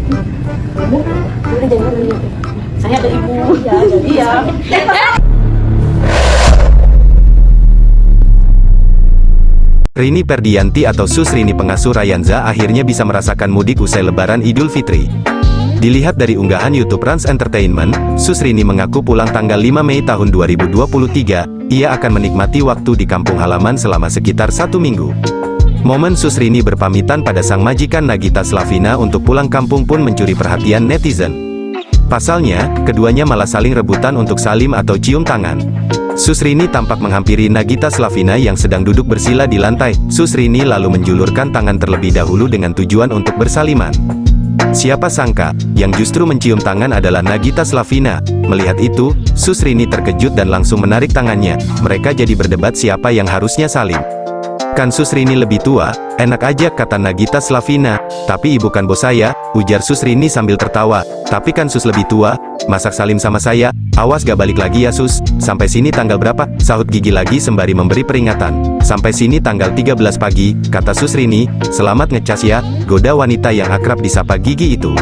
Udah jangan dulu. Saya ada ibu. Iya. Rini Perdianti atau Sus Rini pengasuh Rayanza akhirnya bisa merasakan mudik usai Lebaran Idul Fitri. Dilihat dari unggahan YouTube Rans Entertainment, Sus Rini mengaku pulang tanggal 5 Mei tahun 2023, ia akan menikmati waktu di kampung halaman selama sekitar 1 minggu. Momen Sus Rini berpamitan pada sang majikan Nagita Slavina untuk pulang kampung pun mencuri perhatian netizen. Pasalnya, keduanya malah saling rebutan untuk salim atau cium tangan. Sus Rini tampak menghampiri Nagita Slavina yang sedang duduk bersila di lantai. Sus Rini lalu menjulurkan tangan terlebih dahulu dengan tujuan untuk bersaliman. Siapa sangka, yang justru mencium tangan adalah Nagita Slavina. Melihat itu, Sus Rini terkejut dan langsung menarik tangannya. Mereka jadi berdebat siapa yang harusnya salim. Kan Sus Rini lebih tua, enak aja, kata Nagita Slavina. Tapi ibu kan bos saya, ujar Sus Rini sambil tertawa. Tapi kan Sus lebih tua, masak salim sama saya, awas gak balik lagi ya Sus. Sampai sini tanggal berapa? Sahut Gigi lagi sembari memberi peringatan. Sampai sini tanggal 13 pagi, kata Sus Rini. Selamat ngecas ya, goda wanita yang akrab disapa Gigi itu.